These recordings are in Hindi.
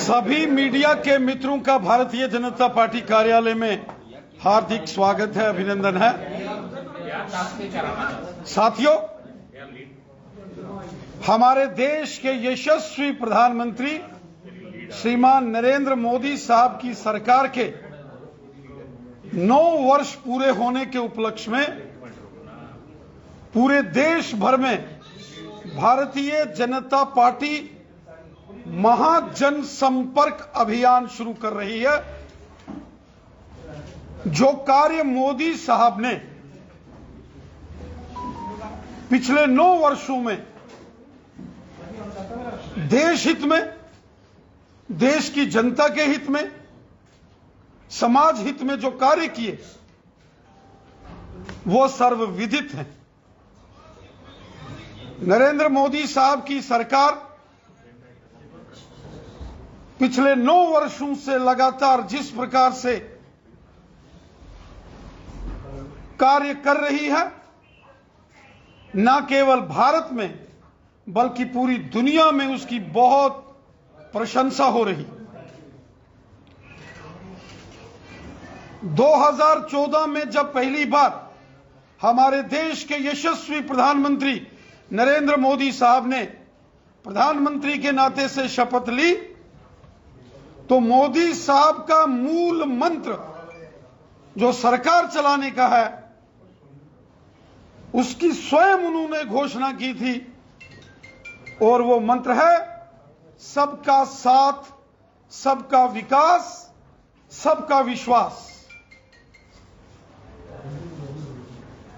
सभी मीडिया के मित्रों का भारतीय जनता पार्टी कार्यालय में हार्दिक स्वागत है, अभिनंदन है। साथियों, हमारे देश के यशस्वी प्रधानमंत्री श्रीमान नरेंद्र मोदी साहब की सरकार के 9 वर्ष पूरे होने के उपलक्ष्य में पूरे देश भर में भारतीय जनता पार्टी महाजन संपर्क अभियान शुरू कर रही है। जो कार्य मोदी साहब ने पिछले 9 वर्षों में देश हित में, देश की जनता के हित में, समाज हित में जो कार्य किए वो सर्वविदित हैं। नरेंद्र मोदी साहब की सरकार पिछले 9 वर्षों से लगातार जिस प्रकार से कार्य कर रही है, न केवल भारत में बल्कि पूरी दुनिया में उसकी बहुत प्रशंसा हो रही। 2014 में जब पहली बार हमारे देश के यशस्वी प्रधानमंत्री नरेंद्र मोदी साहब ने प्रधानमंत्री के नाते से शपथ ली, तो मोदी साहब का मूल मंत्र जो सरकार चलाने का है, उसकी स्वयं उन्होंने घोषणा की थी, और वो मंत्र है सबका साथ, सबका विकास, सबका विश्वास।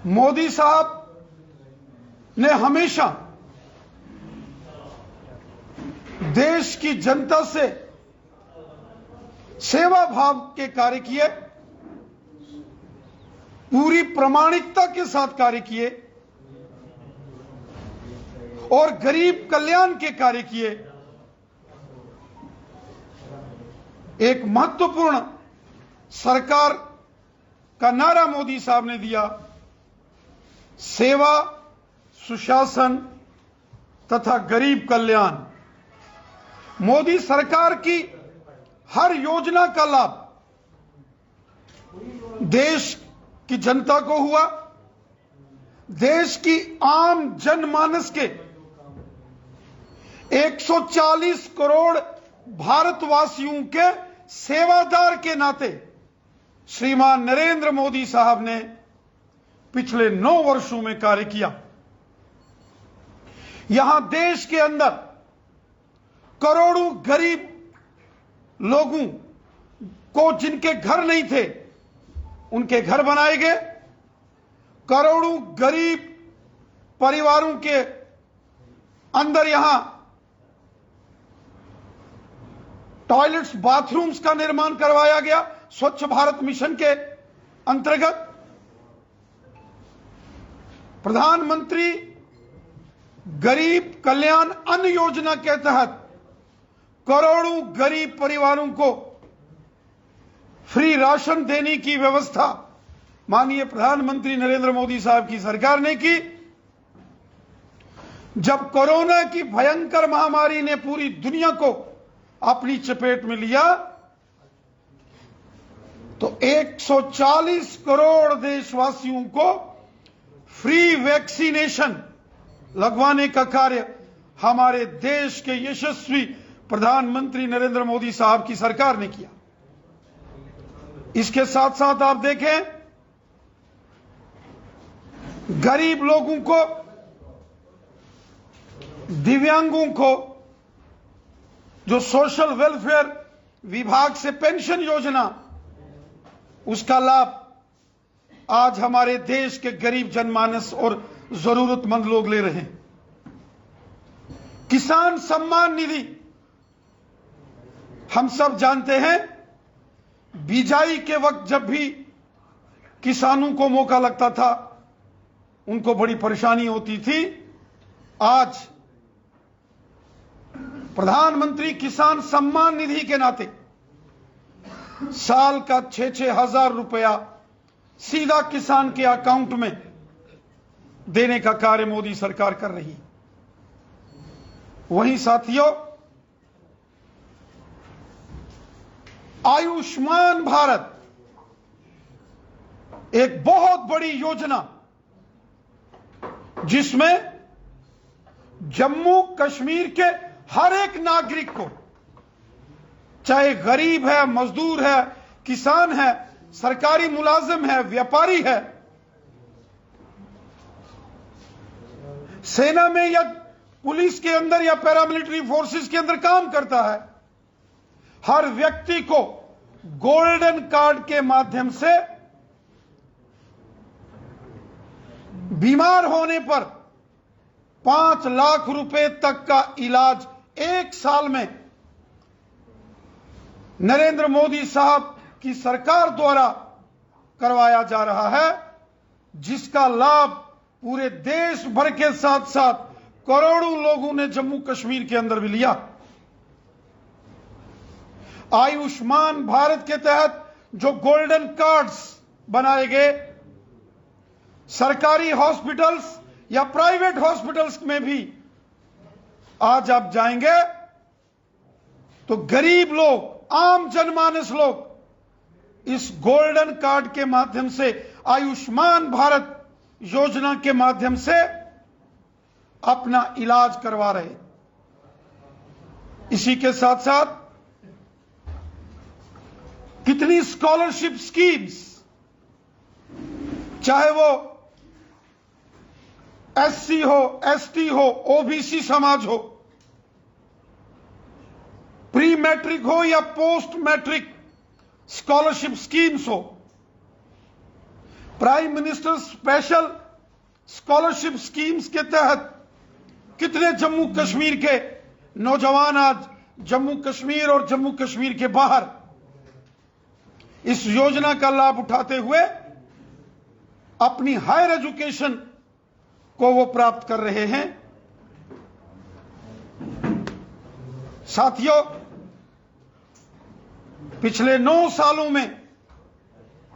मोदी साहब ने हमेशा देश की जनता से सेवा भाव के कार्य किए, पूरी प्रामाणिकता के साथ कार्य किए और गरीब कल्याण के कार्य किए। एक महत्वपूर्ण सरकार का नारा मोदी साहब ने दिया, सेवा, सुशासन तथा गरीब कल्याण। मोदी सरकार की हर योजना का लाभ देश की जनता को हुआ। देश की आम जनमानस के 140 करोड़ भारतवासियों के सेवादार के नाते श्रीमान नरेंद्र मोदी साहब ने पिछले 9 वर्षों में कार्य किया। यहां देश के अंदर करोड़ों गरीब लोगों को जिनके घर नहीं थे, उनके घर बनाए गए। करोड़ों गरीब परिवारों के अंदर यहां टॉयलेट्स, बाथरूम्स का निर्माण करवाया गया स्वच्छ भारत मिशन के अंतर्गत। प्रधानमंत्री गरीब कल्याण अन्न योजना के तहत करोड़ों गरीब परिवारों को फ्री राशन देने की व्यवस्था माननीय प्रधानमंत्री नरेंद्र मोदी साहब की सरकार ने की। जब कोरोना की भयंकर महामारी ने पूरी दुनिया को अपनी चपेट में लिया, तो 140 करोड़ देशवासियों को फ्री वैक्सीनेशन लगवाने का कार्य हमारे देश के यशस्वी प्रधानमंत्री नरेंद्र मोदी साहब की सरकार ने किया। इसके साथ साथ आप देखें, गरीब लोगों को, दिव्यांगों को जो सोशल वेलफेयर विभाग से पेंशन योजना, उसका लाभ आज हमारे देश के गरीब जनमानस और जरूरतमंद लोग ले रहे हैं। किसान सम्मान निधि, हम सब जानते हैं, बिजाई के वक्त जब भी किसानों को मौका लगता था, उनको बड़ी परेशानी होती थी। आज प्रधानमंत्री किसान सम्मान निधि के नाते साल का 6-6 हजार रुपया सीधा किसान के अकाउंट में देने का कार्य मोदी सरकार कर रही है। वहीं साथियों, आयुष्मान भारत एक बहुत बड़ी योजना, जिसमें जम्मू कश्मीर के हर एक नागरिक को, चाहे गरीब है, मजदूर है, किसान है, सरकारी मुलाजिम है, व्यापारी है, सेना में या पुलिस के अंदर या पैरामिलिट्री फोर्सेस के अंदर काम करता है, हर व्यक्ति को गोल्डन कार्ड के माध्यम से बीमार होने पर 5 लाख रुपए तक का इलाज 1 साल में नरेंद्र मोदी साहब की सरकार द्वारा करवाया जा रहा है, जिसका लाभ पूरे देश भर के साथ साथ करोड़ों लोगों ने जम्मू कश्मीर के अंदर भी लिया। आयुष्मान भारत के तहत जो गोल्डन कार्ड्स बनाए गए, सरकारी हॉस्पिटल्स या प्राइवेट हॉस्पिटल्स में भी आज आप जाएंगे तो गरीब लोग, आम जनमानस लोग इस गोल्डन कार्ड के माध्यम से, आयुष्मान भारत योजना के माध्यम से अपना इलाज करवा रहे। इसी के साथ साथ कितनी स्कॉलरशिप स्कीम्स, चाहे वो एससी हो, एसटी हो, ओबीसी समाज हो, प्री मैट्रिक हो या पोस्ट मैट्रिक स्कॉलरशिप स्कीम्स हो, prime minister special scholarship schemes के तहत कितने जम्मू कश्मीर के नौजवान आज जम्मू कश्मीर और जम्मू कश्मीर के बाहर इस योजना का लाभ उठाते हुए अपनी हायर एजुकेशन को वो प्राप्त कर रहे हैं। साथियों, पिछले 9 सालों में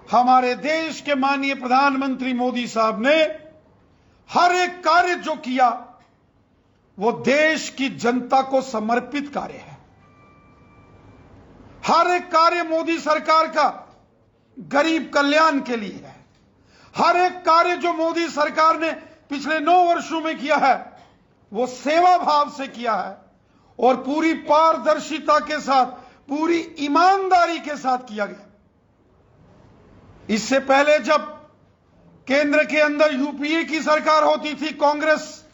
हमारे देश के माननीय प्रधानमंत्री मोदी साहब ने हर एक कार्य जो किया वो देश की जनता को समर्पित कार्य है। हर एक कार्य मोदी सरकार का गरीब कल्याण के लिए है। हर एक कार्य जो मोदी सरकार ने पिछले 9 वर्षों में किया है वो सेवा भाव से किया है और पूरी पारदर्शिता के साथ, पूरी ईमानदारी के साथ किया गया। इससे पहले जब केंद्र के अंदर यूपीए की सरकार होती थी कांग्रेस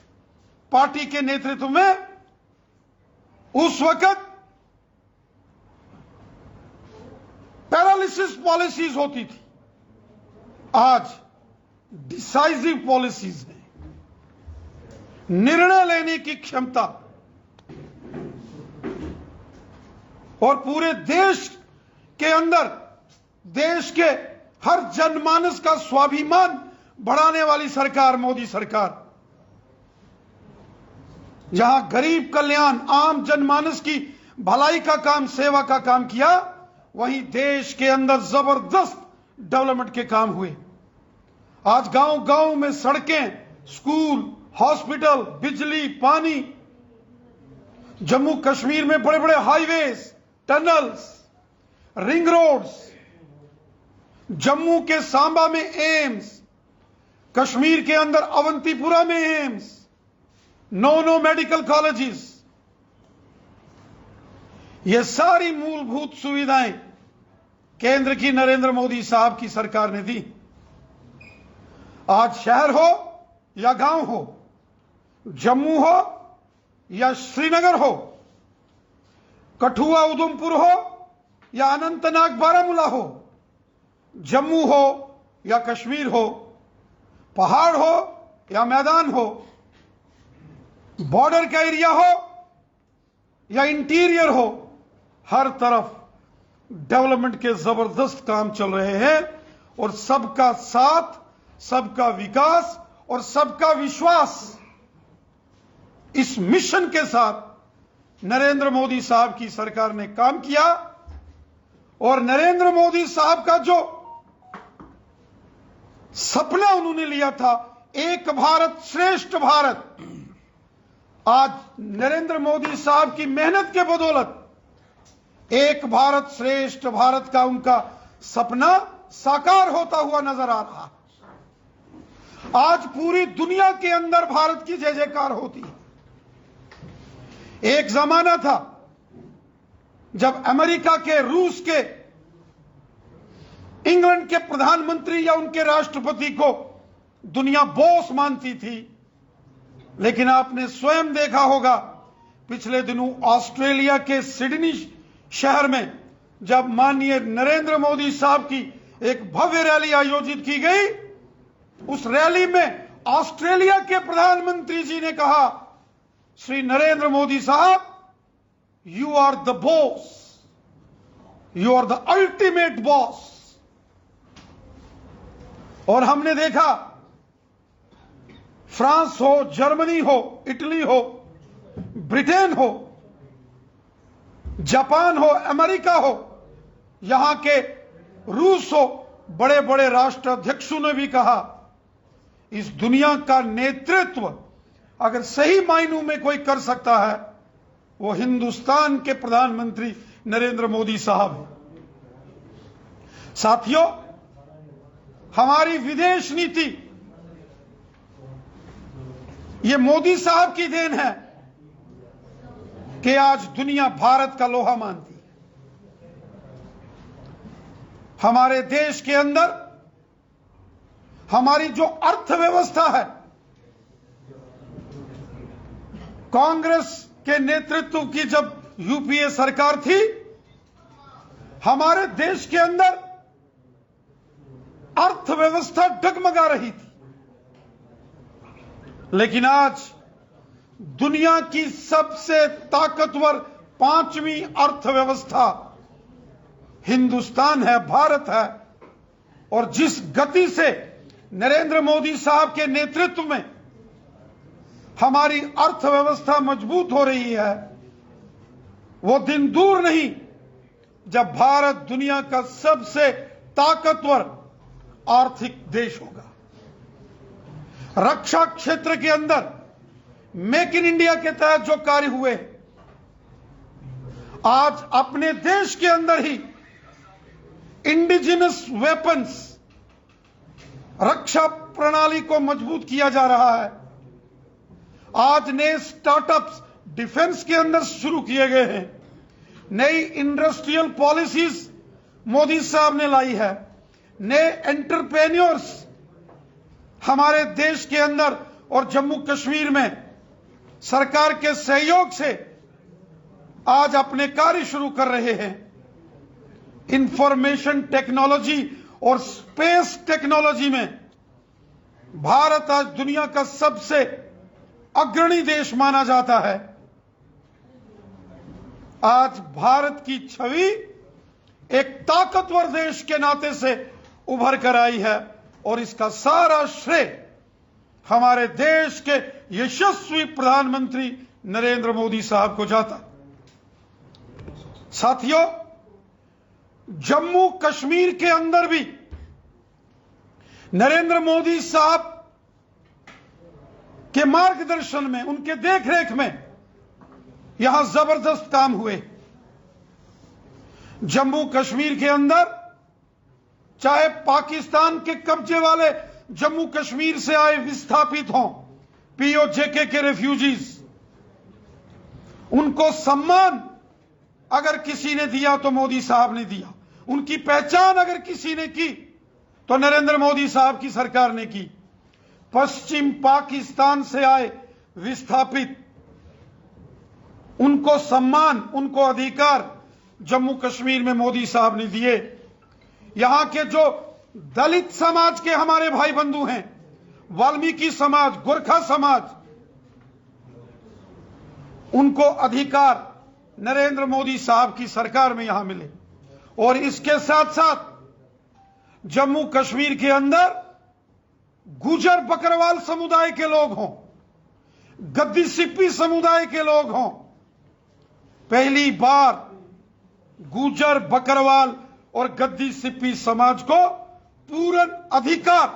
पार्टी के नेतृत्व में, उस वक्त पैरालिसिस पॉलिसीज होती थी। आज डिसाइसिव पॉलिसीज है, निर्णय लेने की क्षमता और पूरे देश के अंदर देश के हर जनमानस का स्वाभिमान बढ़ाने वाली सरकार मोदी सरकार, जहां गरीब कल्याण, आम जनमानस की भलाई का काम, सेवा का काम किया, वहीं देश के अंदर जबरदस्त डेवलपमेंट के काम हुए। आज गांव गांव में सड़कें, स्कूल, हॉस्पिटल, बिजली, पानी, जम्मू कश्मीर में बड़े बड़े highways, tunnels, ring roads, Jammu के सांबा में एम्स, कश्मीर के अंदर अवंतीपुरा में एम्स, 9 मेडिकल कॉलेजेस, ये सारी मूलभूत सुविधाएं केंद्र की नरेंद्र मोदी साहब की सरकार ने दी। आज शहर हो या गांव हो, जम्मू हो या श्रीनगर हो, कठुआ उधमपुर हो या अनंतनाग बारामूला हो, जम्मू हो या कश्मीर हो, पहाड़ हो या मैदान हो, बॉर्डर का एरिया हो या इंटीरियर हो, हर तरफ डेवलपमेंट के जबरदस्त काम चल रहे हैं और सबका साथ, सबका विकास और सबका विश्वास, इस मिशन के साथ नरेंद्र मोदी साहब की सरकार ने काम किया। और नरेंद्र मोदी साहब का जो सपना उन्होंने लिया था, एक भारत श्रेष्ठ भारत, आज नरेंद्र मोदी साहब की मेहनत के बदौलत एक भारत श्रेष्ठ भारत का उनका सपना साकार होता हुआ नजर आ रहा है। आज पूरी दुनिया के अंदर भारत की जय जयकार होती है। एक जमाना था जब अमेरिका के, रूस के, इंग्लैंड के प्रधानमंत्री या उनके राष्ट्रपति को दुनिया बॉस मानती थी। लेकिन आपने स्वयं देखा होगा पिछले दिनों ऑस्ट्रेलिया के सिडनी शहर में जब माननीय नरेंद्र मोदी साहब की एक भव्य रैली आयोजित की गई, उस रैली में ऑस्ट्रेलिया के प्रधानमंत्री जी ने कहा, श्री नरेंद्र मोदी साहब, you are the boss, you are the ultimate boss. और हमने देखा फ्रांस हो, जर्मनी हो, इटली हो, ब्रिटेन हो, जापान हो, अमेरिका हो, यहां के रूस हो, बड़े बड़े राष्ट्राध्यक्षों ने भी कहा इस दुनिया का नेतृत्व अगर सही मायनों में कोई कर सकता है वो हिंदुस्तान के प्रधानमंत्री नरेंद्र मोदी साहब हैं। साथियों, हमारी विदेश नीति ये मोदी साहब की देन है कि आज दुनिया भारत का लोहा मानती है। हमारे देश के अंदर हमारी जो अर्थव्यवस्था है, कांग्रेस के नेतृत्व की जब यूपीए सरकार थी, हमारे देश के अंदर अर्थव्यवस्था डगमगा रही थी। लेकिन आज दुनिया की सबसे ताकतवर 5वीं अर्थव्यवस्था हिंदुस्तान है, भारत है। और जिस गति से नरेंद्र मोदी साहब के नेतृत्व में हमारी अर्थव्यवस्था मजबूत हो रही है, वो दिन दूर नहीं जब भारत दुनिया का सबसे ताकतवर आर्थिक देश होगा। रक्षा क्षेत्र के अंदर मेक इन इंडिया के तहत जो कार्य हुए, आज अपने देश के अंदर ही इंडिजिनस वेपन्स, रक्षा प्रणाली को मजबूत किया जा रहा है। आज नए स्टार्टअप्स डिफेंस के अंदर शुरू किए गए हैं। नई इंडस्ट्रियल पॉलिसीज मोदी साहब ने लाई है। नए एंटरप्रेन्योर्स हमारे देश के अंदर और जम्मू कश्मीर में सरकार के सहयोग से आज अपने कार्य शुरू कर रहे हैं। इंफॉर्मेशन टेक्नोलॉजी और स्पेस टेक्नोलॉजी में भारत आज दुनिया का सबसे अग्रणी देश माना जाता है। आज भारत की छवि एक ताकतवर देश के नाते से उभर कर आई है और इसका सारा श्रेय हमारे देश के यशस्वी प्रधानमंत्री नरेंद्र मोदी साहब को जाता। साथियों, जम्मू कश्मीर के अंदर भी नरेंद्र मोदी साहब के मार्गदर्शन में, उनके देखरेख में यहां जबरदस्त काम हुए। जम्मू कश्मीर के अंदर चाहे पाकिस्तान के कब्जे वाले जम्मू कश्मीर से आए विस्थापित हों, पीओजेके के रेफ्यूजीज, उनको सम्मान अगर किसी ने दिया तो मोदी साहब ने दिया। उनकी पहचान अगर किसी ने की तो नरेंद्र मोदी साहब की सरकार ने की। पश्चिम पाकिस्तान से आए विस्थापित, उनको सम्मान, उनको अधिकार जम्मू कश्मीर में मोदी साहब ने दिए। यहां के जो दलित समाज के हमारे भाई बंधु हैं, वाल्मीकि समाज, गोरखा समाज, उनको अधिकार नरेंद्र मोदी साहब की सरकार में यहां मिले। और इसके साथ साथ जम्मू कश्मीर के अंदर गुजर बकरवाल समुदाय के लोग हों, गद्दी सिप्पी समुदाय के लोग हों, पहली बार गुजर बकरवाल और गद्दी सिप्पी समाज को पूर्ण अधिकार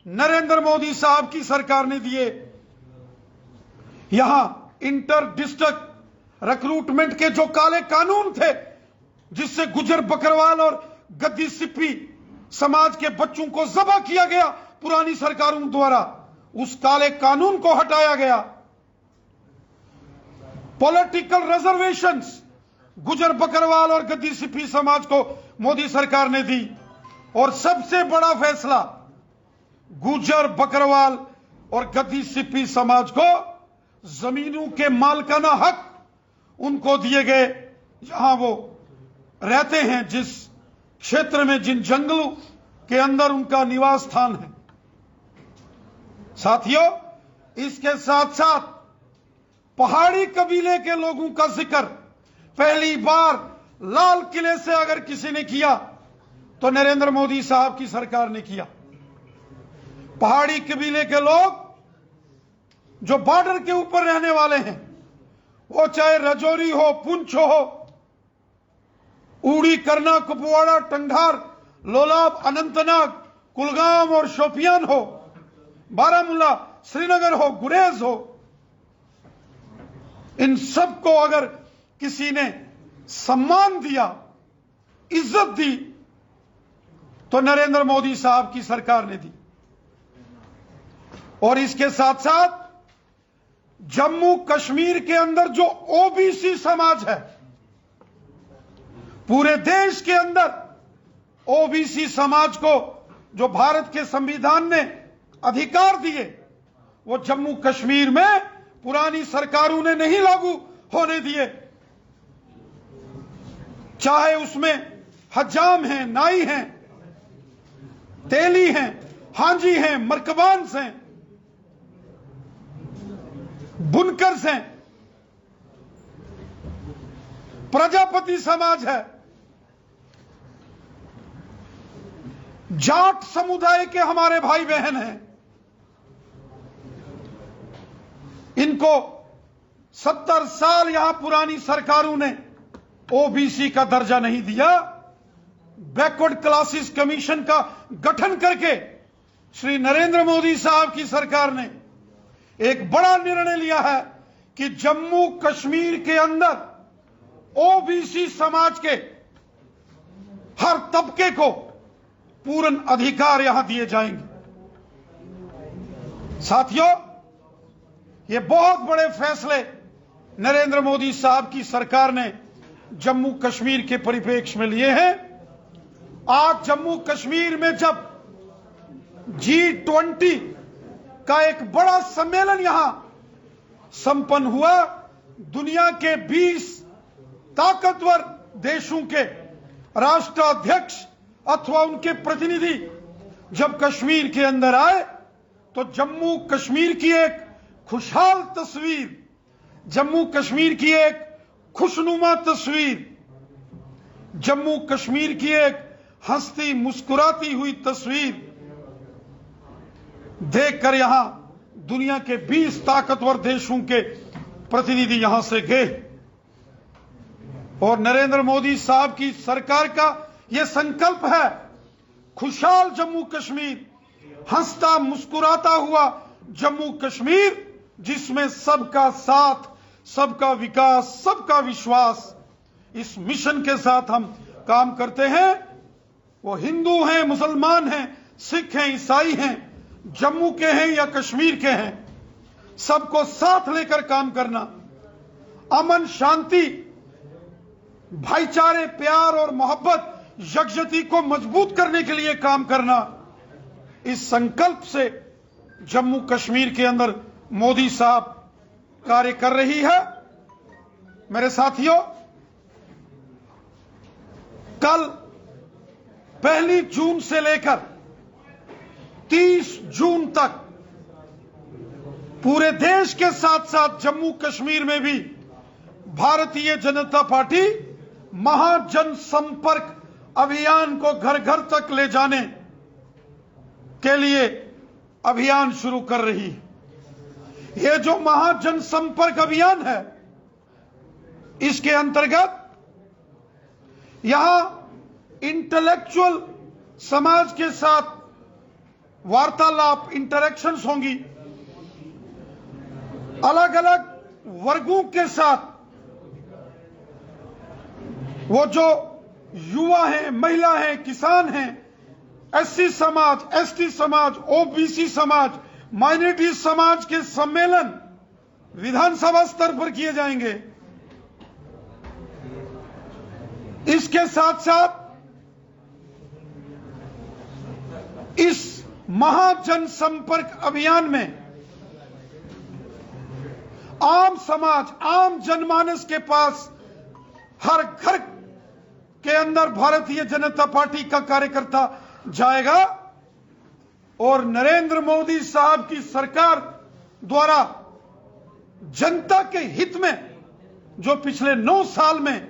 नरेंद्र मोदी साहब की सरकार ने दिए। यहां इंटर डिस्ट्रिक्ट रिक्रूटमेंट के जो काले कानून थे, जिससे गुजर बकरवाल और गद्दी सिप्पी समाज के बच्चों को ज़बह किया गया पुरानी सरकारों द्वारा, उस काले कानून को हटाया गया। पॉलिटिकल रिजर्वेशंस गुजर बकरवाल और गद्दी सिप्पी समाज को मोदी सरकार ने दी। और सबसे बड़ा फैसला, गुजर बकरवाल और गद्दी सिप्पी समाज को जमीनों के मालिकाना हक उनको दिए गए जहां वो रहते हैं, जिस क्षेत्र में, जिन जंगलों के अंदर उनका निवास स्थान है। साथियों, इसके साथ साथ पहाड़ी कबीले के लोगों का जिक्र पहली बार लाल किले से अगर किसी ने किया तो नरेंद्र मोदी साहब की सरकार ने किया। पहाड़ी कबीले के लोग जो बॉर्डर के ऊपर रहने वाले हैं, वो चाहे राजौरी हो, पुंछ हो, उड़ी, करना, कुपवाड़ा, टंगधार, लोलाब, अनंतनाग, कुलगाम और शोपियान हो, बारामूला, श्रीनगर हो, गुरेज हो, इन सबको अगर किसी ने सम्मान दिया, इज्जत दी, तो नरेंद्र मोदी साहब की सरकार ने दी। और इसके साथ साथ जम्मू कश्मीर के अंदर जो ओबीसी समाज है, पूरे देश के अंदर ओबीसी समाज को जो भारत के संविधान ने अधिकार दिए, वो जम्मू कश्मीर में पुरानी सरकारों ने नहीं लागू होने दिए। चाहे उसमें हजाम हैं, नाई हैं, तेली हैं, हांजी हैं, मरकबान्स हैं, बुनकर्स हैं, प्रजापति समाज है, जाट समुदाय के हमारे भाई बहन हैं, इनको 70 साल यहां पुरानी सरकारों ने ओबीसी का दर्जा नहीं दिया। बैकवर्ड क्लासेस कमीशन का गठन करके श्री नरेंद्र मोदी साहब की सरकार ने एक बड़ा निर्णय लिया है कि जम्मू कश्मीर के अंदर ओबीसी समाज के हर तबके को पूर्ण अधिकार यहां दिए जाएंगे। साथियों, ये बहुत बड़े फैसले नरेंद्र मोदी साहब की सरकार ने जम्मू कश्मीर के परिप्रेक्ष्य में लिए हैं। आज जम्मू कश्मीर में जब G20 का एक बड़ा सम्मेलन यहां संपन्न हुआ, दुनिया के 20 ताकतवर देशों के राष्ट्राध्यक्ष अथवा उनके प्रतिनिधि जब कश्मीर के अंदर आए, तो जम्मू कश्मीर की एक खुशहाल तस्वीर, जम्मू कश्मीर की एक खुशनुमा तस्वीर, जम्मू कश्मीर की एक हंसती मुस्कुराती हुई तस्वीर देखकर यहां दुनिया के 20 ताकतवर देशों के प्रतिनिधि यहां से गए। और नरेंद्र मोदी साहब की सरकार का यह संकल्प है, खुशहाल जम्मू कश्मीर, हंसता मुस्कुराता हुआ जम्मू कश्मीर, जिसमें सबका साथ, सबका विकास, सबका विश्वास। इस मिशन के साथ हम काम करते हैं। वो हिंदू हैं, मुसलमान हैं, सिख हैं, ईसाई हैं, जम्मू के हैं या कश्मीर के हैं, सबको साथ लेकर काम करना, अमन, शांति, भाईचारे, प्यार और मोहब्बत, यकजहती को मजबूत करने के लिए काम करना, इस संकल्प से जम्मू कश्मीर के अंदर मोदी साहब कार्य कर रही है। मेरे साथियों, कल 1 जून से लेकर 30 जून तक पूरे देश के साथ साथ जम्मू कश्मीर में भी भारतीय जनता पार्टी महाजन संपर्क अभियान को घर घर तक ले जाने के लिए अभियान शुरू कर रही है। यह जो महाजन संपर्क अभियान है, इसके अंतर्गत यहां इंटेलेक्चुअल समाज के साथ वार्तालाप, इंटरेक्शंस होंगी, अलग अलग वर्गों के साथ वो जो युवा हैं, महिला हैं, किसान हैं, एससी समाज, एसटी समाज, ओबीसी समाज, माइनॉरिटी समाज के सम्मेलन विधानसभा स्तर पर किए जाएंगे। इसके साथ साथ इस महाजन संपर्क अभियान में आम समाज, आम जनमानस के पास हर घर के अंदर भारतीय जनता पार्टी का कार्यकर्ता जाएगा और नरेंद्र मोदी साहब की सरकार द्वारा जनता के हित में जो पिछले 9 साल में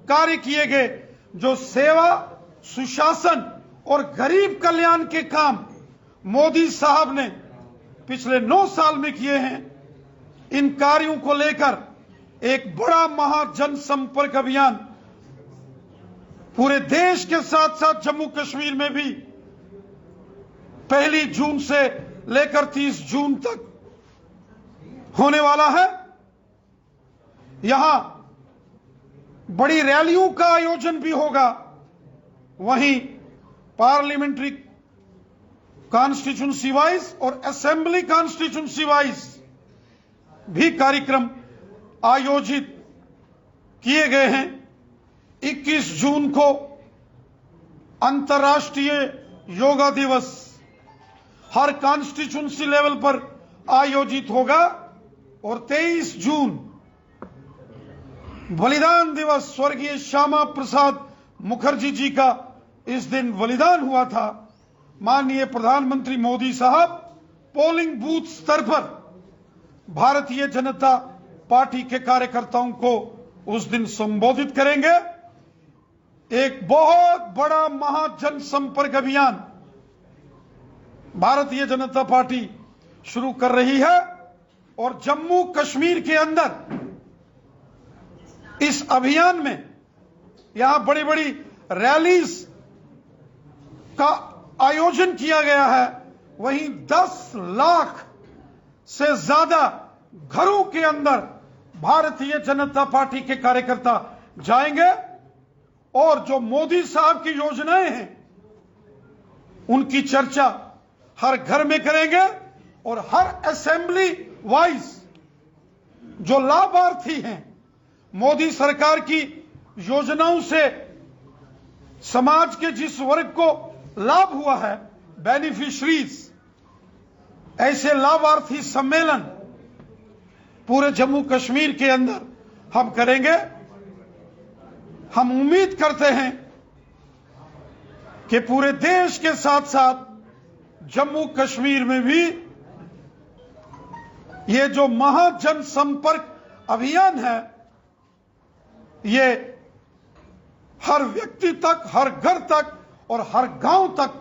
कार्य किए गए, जो सेवा, सुशासन और गरीब कल्याण के काम मोदी साहब ने पिछले 9 साल में किए हैं, इन कार्यों को लेकर एक बड़ा महाजन संपर्क अभियान पूरे देश के साथ साथ जम्मू कश्मीर में भी 1 जून से लेकर 30 जून तक होने वाला है। यहां बड़ी रैलियों का आयोजन भी होगा। वहीं पार्लियामेंट्री कॉन्स्टिट्यूंसी वाइज और असेंबली कॉन्स्टिट्यूंसी वाइज भी कार्यक्रम आयोजित किए गए हैं। 21 जून को अंतर्राष्ट्रीय योगा दिवस हर कॉन्स्टिट्यूंसी लेवल पर आयोजित होगा और 23 जून बलिदान दिवस, स्वर्गीय श्यामा प्रसाद मुखर्जी जी का इस दिन बलिदान हुआ था। माननीय प्रधानमंत्री मोदी साहब पोलिंग बूथ स्तर पर भारतीय जनता पार्टी के कार्यकर्ताओं को उस दिन संबोधित करेंगे। एक बहुत बड़ा महाजन संपर्क अभियान भारतीय जनता पार्टी शुरू कर रही है और जम्मू कश्मीर के अंदर इस अभियान में यहां बड़ी बड़ी रैलीज का आयोजन किया गया है। वहीं 10 लाख से ज्यादा घरों के अंदर भारतीय जनता पार्टी के कार्यकर्ता जाएंगे और जो मोदी साहब की योजनाएं हैं उनकी चर्चा हर घर में करेंगे और हर असेंबली वाइज जो लाभार्थी हैं, मोदी सरकार की योजनाओं से समाज के जिस वर्ग को लाभ हुआ है, बेनिफिशरीज, ऐसे लाभार्थी सम्मेलन पूरे जम्मू कश्मीर के अंदर हम करेंगे। हम उम्मीद करते हैं कि पूरे देश के साथ साथ जम्मू कश्मीर में भी ये जो महाजन संपर्क अभियान है, ये हर व्यक्ति तक, हर घर तक और हर गांव तक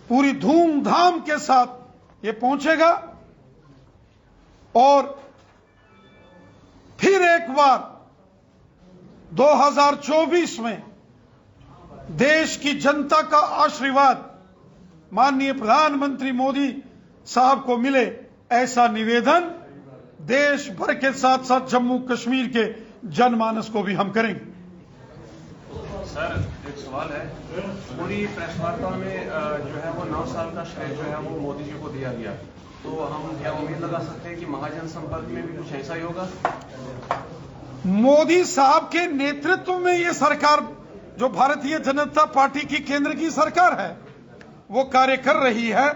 पूरी धूमधाम के साथ ये पहुंचेगा। और फिर एक बार 2024 में देश की जनता का आशीर्वाद माननीय प्रधानमंत्री मोदी साहब को मिले, ऐसा निवेदन देश भर के साथ साथ जम्मू कश्मीर के जनमानस को भी हम करेंगे। सर, एक सवाल है। पूरी प्रेस वार्ता में जो है वो 9 साल का श्रेय जो है वो मोदी जी को दिया गया, तो हम क्या उम्मीद लगा सकते हैं कि महाजन संपर्क में भी कुछ ऐसा ही होगा? मोदी साहब के नेतृत्व में ये सरकार, जो भारतीय जनता पार्टी की केंद्र की सरकार है, वो कार्य कर रही है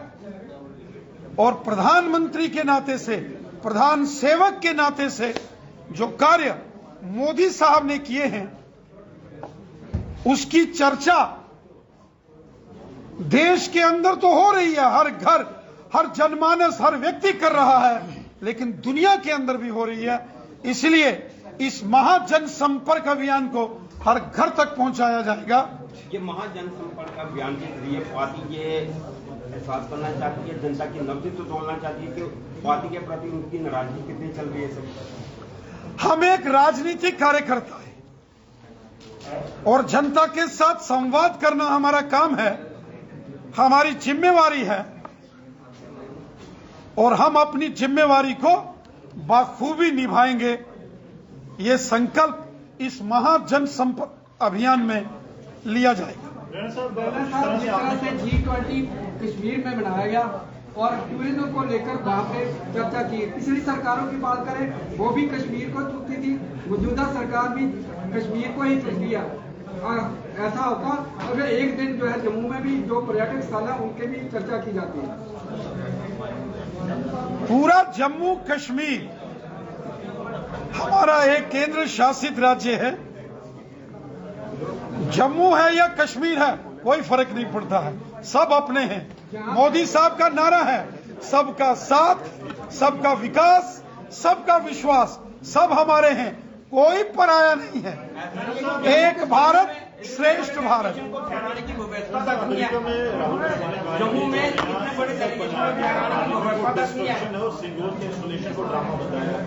और प्रधानमंत्री के नाते से, प्रधान सेवक के नाते से जो कार्य मोदी साहब ने किए हैं उसकी चर्चा देश के अंदर तो हो रही है, हर घर, हर जनमानस, हर व्यक्ति कर रहा है, लेकिन दुनिया के अंदर भी हो रही है। इसलिए इस महाजन संपर्क अभियान को हर घर तक पहुंचाया जाएगा। ये महाजन संपर्क अभियान के जरिए पार्टी ये एहसास करना चाहती है, जनता की नब्ज तो तोड़ना चाहती है कि पार्टी के प्रति उनकी नाराजगी कितनी चल रही है। सब हम एक राजनीतिक कार्यकर्ता है और जनता के साथ संवाद करना हमारा काम है, हमारी जिम्मेवारी है और हम अपनी जिम्मेवारी को बाखूबी निभाएंगे। ये संकल्प इस महाजन अभियान में लिया जाएगा। जिस तरह से G20 कश्मीर में बनाया गया और टूरिज्म को लेकर वहाँ पे चर्चा की, पिछली सरकारों की बात करें वो भी कश्मीर को चुनती थी, मौजूदा सरकार भी कश्मीर को ही चुन लिया। ऐसा होता अगर एक दिन जो है जम्मू में भी जो पर्यटक स्थल है उनके भी चर्चा की जाती है। पूरा जम्मू कश्मीर हमारा एक केंद्र शासित राज्य है। जम्मू है या कश्मीर है कोई फर्क नहीं पड़ता है, सब अपने हैं। मोदी साहब का नारा है सबका साथ, सबका विकास, सबका विश्वास, सब हमारे हैं, कोई पराया नहीं है। एक भारत श्रेष्ठ भारत। जम्मू में इतने बड़े सिंगोर के इंस्टॉलेशन को ड्रामा बताया,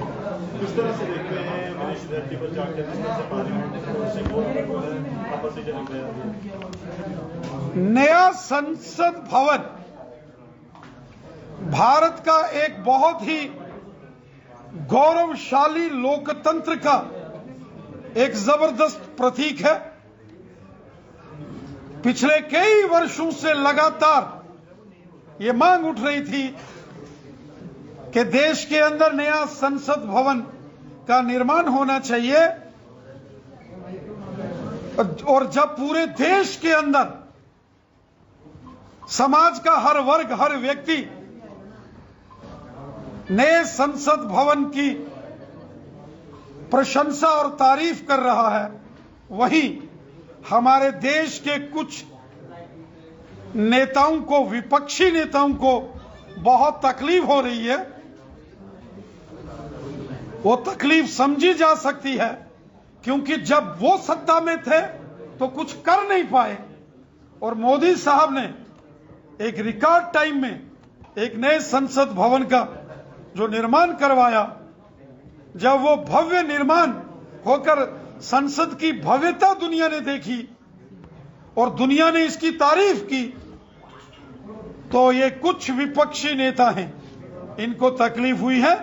किस तरह से देखते हैं विदेशी धरती पर जाकर नया संसद भवन भारत का एक बहुत ही गौरवशाली लोकतंत्र का एक जबरदस्त प्रतीक है। पिछले कई वर्षों से लगातार ये मांग उठ रही थी कि देश के अंदर नया संसद भवन का निर्माण होना चाहिए, और जब पूरे देश के अंदर समाज का हर वर्ग, हर व्यक्ति नए संसद भवन की प्रशंसा और तारीफ कर रहा है, वहीं हमारे देश के कुछ नेताओं को, विपक्षी नेताओं को बहुत तकलीफ हो रही है। वो तकलीफ समझी जा सकती है, क्योंकि जब वो सत्ता में थे तो कुछ कर नहीं पाए, और मोदी साहब ने एक रिकॉर्ड टाइम में एक नए संसद भवन का जो निर्माण करवाया, जब वो भव्य निर्माण होकर संसद की भव्यता दुनिया ने देखी और दुनिया ने इसकी तारीफ की, तो ये कुछ विपक्षी नेता हैं, इनको तकलीफ हुई है,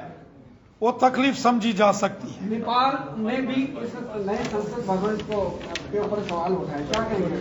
वो तकलीफ समझी जा सकती है। नेपाल ने भी इस नए संसद भवन को के ऊपर सवाल उठाया, क्या कहेंगे?